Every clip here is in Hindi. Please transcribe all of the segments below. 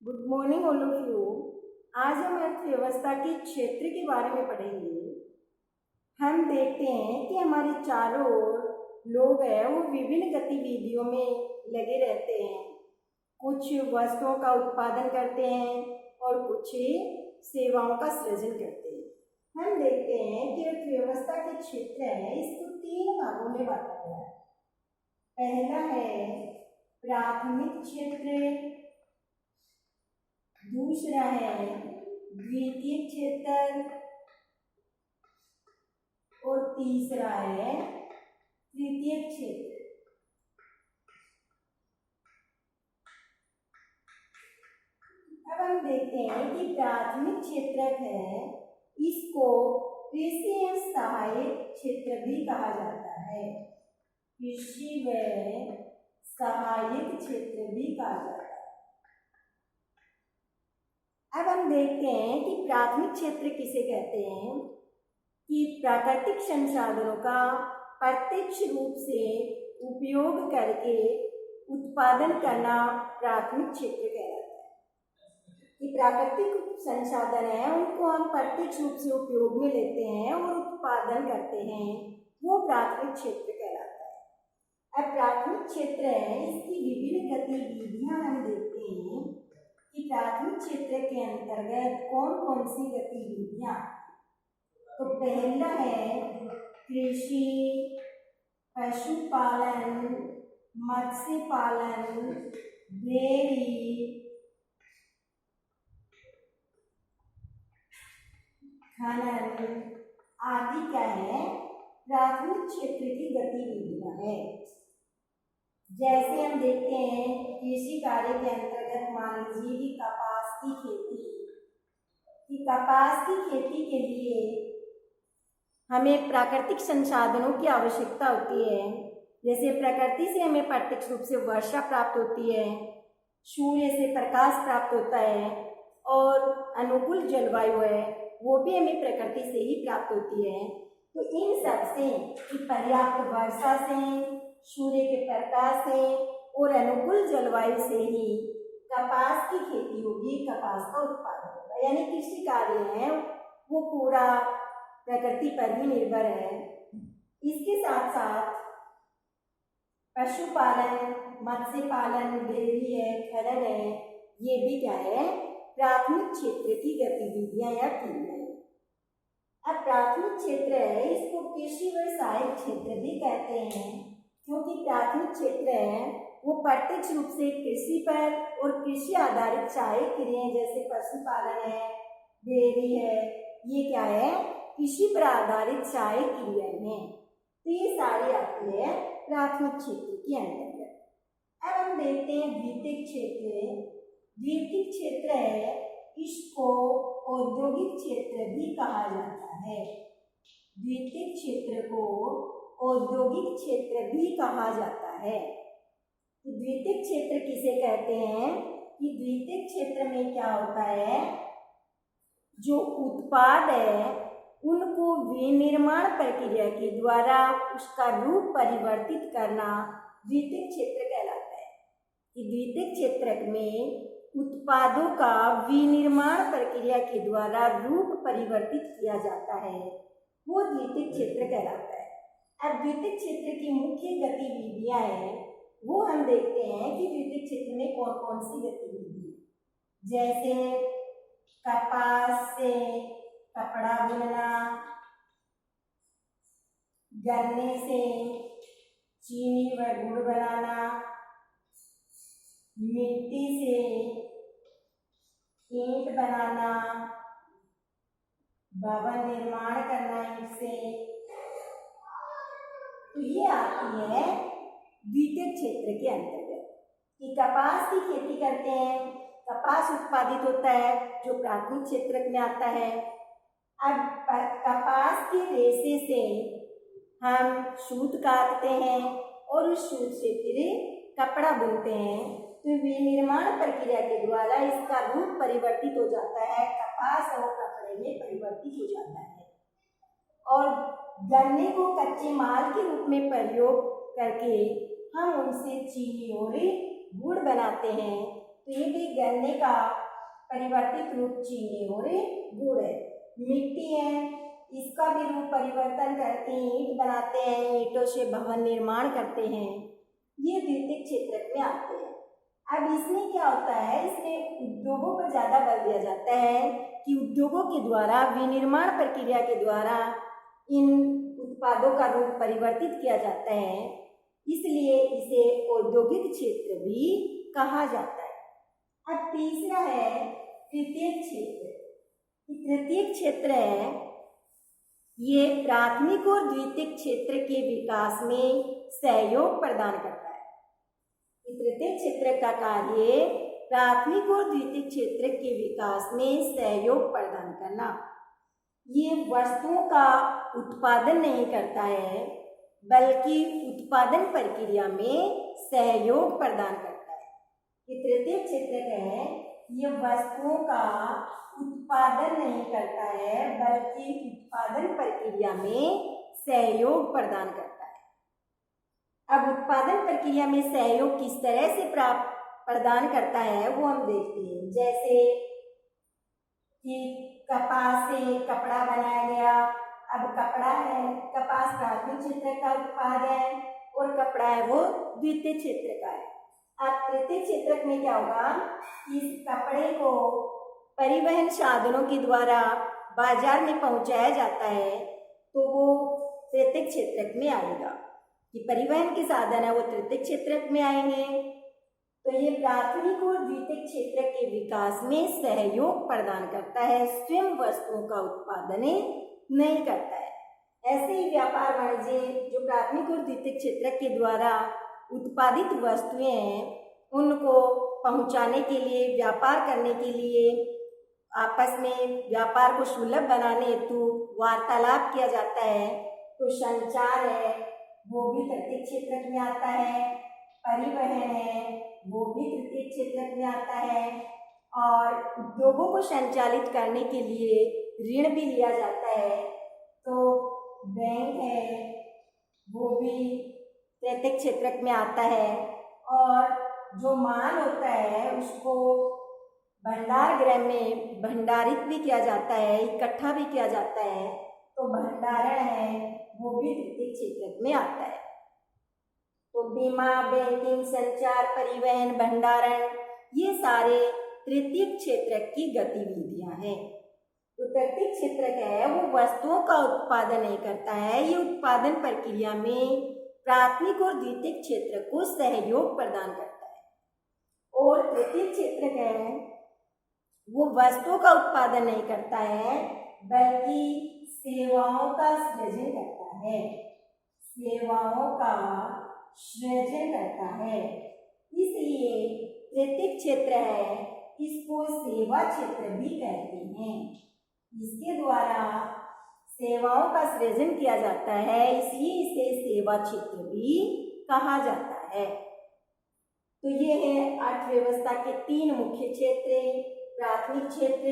Good morning all of you. आज हम अर्थव्यवस्था के क्षेत्र के बारे में पढ़ेंगे। हम देखते हैं कि हमारे चारों ओर लोग हैं वो विभिन्न गतिविधियों में लगे रहते हैं। कुछ वस्तुओं का उत्पादन करते हैं और कुछ सेवाओं का सृजन करते हैं। हम देखते हैं कि अर्थव्यवस्था के क्षेत्र है इसको 3 भागों में बांटा गया है। पहला है प्राथमिक क्षेत्र, दूसरा है द्वितीयक क्षेत्र और तीसरा है तृतीयक क्षेत्र। अब हम देखते हैं कि प्राथमिक क्षेत्र है इसको कृषि एवं सहायक क्षेत्र भी कहा जाता है। कृषि व सहायक क्षेत्र भी कहा जाता है। अब हम देखते हैं कि प्राथमिक क्षेत्र किसे कहते हैं कि प्राकृतिक संसाधनों का प्रत्यक्ष रूप से उपयोग करके उत्पादन करना प्राथमिक क्षेत्र कहलाता है। कि प्राकृतिक संसाधन है उनको हम प्रत्यक्ष रूप से उपयोग में लेते हैं और उत्पादन करते हैं, वो प्राथमिक क्षेत्र कहलाता है। अब प्राथमिक क्षेत्र है इसकी विभिन्न गतिविधियां हम देखते हैं कि प्राथमिक क्षेत्र के अंतर्गत कौन कौन सी गतिविधियां। तो पहला है कृषि, पशुपालन, मत्स्य पालन, डेयरी, खनन आदि क्या है प्राथमिक क्षेत्र की गतिविधियां है। जैसे हम देखते हैं कृषि कार्य के अंतर्गत मान लीजिए कि कपास की खेती, कि कपास की खेती के लिए हमें प्राकृतिक संसाधनों की आवश्यकता होती है। जैसे प्रकृति से हमें प्रत्यक्ष रूप से वर्षा प्राप्त होती है, सूर्य से प्रकाश प्राप्त होता है और अनुकूल जलवायु है वो भी हमें प्रकृति से ही प्राप्त होती है। तो इन सब से कि पर्याप्त वर्षा से, सूर्य के प्रकाश से और अनुकूल जलवायु से ही कपास की खेती होगी, कपास का उत्पादन होगा। यानी कृषि कार्य है वो पूरा प्रकृति पर ही निर्भर है। इसके साथ साथ पशुपालन, मत्स्य पालन, डेयरी है, खनन है, ये भी क्या है प्राथमिक क्षेत्र की गतिविधियां या क्रियाएं। अब प्राथमिक क्षेत्र है इसको कृषि व सहायक क्षेत्र भी कहते हैं, क्योंकि प्राथमिक क्षेत्र है वो प्रत्यक्ष रूप से कृषि पर और कृषि आधारित सहायक क्रियाएं जैसे पशुपालन है, डेयरी है, ये क्या है कृषि पर आधारित सहायक क्रियाएं हैं। तो ये सारी आती है प्राथमिक क्षेत्र के अंतर्गत। अब हम देखते हैं द्वितीयक क्षेत्र। द्वितीयक क्षेत्र है इसको औद्योगिक क्षेत्र भी कहा जाता है। द्वितीयक क्षेत्र को औद्योगिक क्षेत्र भी कहा जाता है। द्वितीयक क्षेत्र किसे कहते हैं कि द्वितीयक क्षेत्र में क्या होता है, जो उत्पाद है उनको विनिर्माण प्रक्रिया के द्वारा उसका रूप परिवर्तित करना द्वितीयक क्षेत्र कहलाता है। कि द्वितीयक क्षेत्र में उत्पादों का विनिर्माण प्रक्रिया के द्वारा रूप परिवर्तित किया जाता है, वो द्वितीयक क्षेत्र कहलाता है। अब द्वितीयक क्षेत्र की मुख्य गतिविधियां हैं वो हम देखते हैं कि द्वितीयक क्षेत्र में कौन कौन सी गतिविधि, जैसे कपास से कपड़ा बुनना, गन्ने से चीनी व गुड़ बनाना, मिट्टी से ईंट बनाना, भवन निर्माण करना ईंट से, तो ये आती है द्वितीयक क्षेत्र के अंतर्गत। कि कपास की खेती करते हैं, कपास उत्पादित होता है जो प्राथमिक क्षेत्र में आता है। अब कपास के रेशे से हम सूत काटते हैं और उस सूत से फिर कपड़ा बुनते हैं, तो विनिर्माण प्रक्रिया के द्वारा इसका रूप परिवर्तित हो जाता है, कपास और कपड़े में परिवर्तित हो जाता है। और गन्ने को कच्चे माल के रूप में प्रयोग करके हम उनसे चीनी और गुड़ बनाते हैं, तो ये भी गन्ने का परिवर्तित रूप चीनी और गुड़ है। मिट्टी है, इसका भी रूप परिवर्तन करके ईंट बनाते हैं, ईंटों से भवन निर्माण करते हैं, ये द्वितीयक क्षेत्रक में आते हैं। अब इसमें क्या होता है, इसमें उद्योगों पर ज्यादा बल दिया जाता है कि उद्योगों के द्वारा विनिर्माण प्रक्रिया के द्वारा इन उत्पादों का रूप परिवर्तित किया जाता है, इसलिए इसे औद्योगिक क्षेत्र भी कहा जाता है। अब तीसरा है तृतीयक क्षेत्र। तृतीयक क्षेत्र है, ये प्राथमिक और द्वितीयक क्षेत्र के विकास में सहयोग प्रदान करता है। तृतीयक क्षेत्र का कार्य प्राथमिक और द्वितीयक क्षेत्र के विकास में सहयोग प्रदान करना। ये वस्तुओं का उत्पादन नहीं करता है, बल्कि उत्पादन प्रक्रिया में सहयोग प्रदान करता है। ये तृतीयक क्षेत्र है, ये वस्तुओं का उत्पादन नहीं करता है, बल्कि उत्पादन प्रक्रिया में सहयोग प्रदान करता है। अब उत्पादन प्रक्रिया में सहयोग किस तरह से प्रदान करता है वो हम देखते हैं। जैसे कि कपास से कपड़ा बनाया गया, अब कपड़ा है, कपास प्राथमिक क्षेत्र का उत्पाद है और कपड़ा है वो द्वितीय क्षेत्र का है। अब तृतीय क्षेत्र में क्या होगा, इस कपड़े को परिवहन साधनों के द्वारा बाजार में पहुंचाया जाता है, तो वो तृतीय क्षेत्र में आएगा। कि परिवहन के साधन है वो तृतीय क्षेत्र में आएंगे। तो ये प्राथमिक और द्वितीय क्षेत्र के विकास में सहयोग प्रदान करता है, स्वयं वस्तुओं का उत्पादन नहीं करता है। ऐसे ही व्यापार वाणिज्य जो प्राथमिक और द्वितीय क्षेत्र के द्वारा उत्पादित वस्तुएं हैं, उनको पहुंचाने के लिए, व्यापार करने के लिए, आपस में व्यापार को सुलभ बनाने हेतु वार्तालाप किया जाता है। तो संचार है वो भी तृतीय क्षेत्र में आता है, परिवहन है वो भी तृतीय क्षेत्र में आता है, और उद्योगों को संचालित करने के लिए ऋण भी लिया जाता है, तो बैंक है वो भी तृतीय क्षेत्र में आता है। और जो माल होता है उसको भंडार गृह में भंडारित भी किया जाता है, इकट्ठा भी किया जाता है, तो भंडारण है वो भी तृतीय क्षेत्र में आता है। तो बीमा, बैंकिंग, संचार, परिवहन, भंडारण, ये सारे तृतीय क्षेत्र की गतिविधियां हैं। तो तृतीय क्षेत्र क्या है, वो वस्तुओं का उत्पादन नहीं करता है, ये उत्पादन प्रक्रिया में प्राथमिक और द्वितीय क्षेत्र को सहयोग प्रदान करता है। और तृतीय क्षेत्र क्या है, वो वस्तुओं का उत्पादन नहीं करता है, बल्कि सेवाओं का सृजन करता है, सेवाओं का सृजन करता है। इसलिए तृतीय क्षेत्र है, इसको सेवा क्षेत्र भी कहते हैं। इसके द्वारा सेवाओं का सृजन किया जाता है, इसलिए इसे सेवा क्षेत्र भी कहा जाता है। तो ये है अर्थव्यवस्था के 3 मुख्य क्षेत्र। प्राथमिक क्षेत्र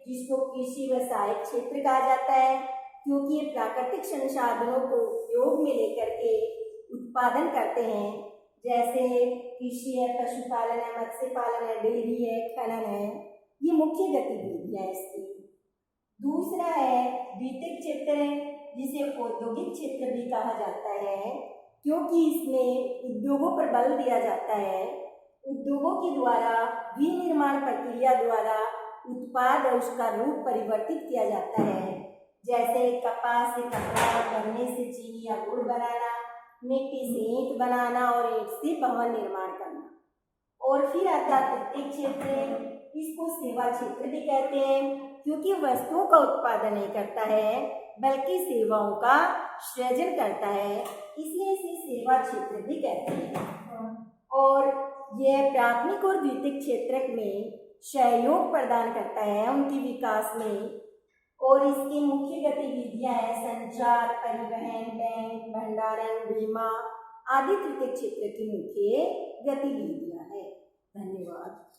जिसको कृषि व्यवसायिक क्षेत्र कहा जाता है, क्योंकि ये प्राकृतिक संसाधनों को उपयोग में लेकर के उत्पादन करते हैं। जैसे कृषि है, पशुपालन है, मत्स्य पालन है, डेयरी है, खनन है, ये मुख्य गतिविधियां है इसकी। दूसरा है द्वितीयक क्षेत्र, जिसे औद्योगिक क्षेत्र भी कहा जाता है, क्योंकि इसमें उद्योगों पर बल दिया जाता है। उद्योगों के द्वारा विनिर्माण प्रक्रिया द्वारा उत्पाद और उसका रूप परिवर्तित किया जाता है। जैसे कपास से कपड़ा, गन्ने से चीनी या गुड़ बनाना, मिट्टी से ईंट बनाना और ईंट से भवन निर्माण करना। और फिर आता तृतीय क्षेत्र, इसको सेवा क्षेत्र भी कहते हैं, क्योंकि वस्तुओं का उत्पादन नहीं करता है, बल्कि सेवाओं का सृजन करता है, इसलिए इसे सेवा क्षेत्र भी कहते हैं। और यह प्राथमिक और द्वितीयक क्षेत्र में सहयोग प्रदान करता है उनके विकास में। और इसकी मुख्य गतिविधियां हैं संचार, परिवहन, बैंक, भंडारण, बीमा आदि तृतीय क्षेत्र की मुख्य गतिविधियां हैं। धन्यवाद।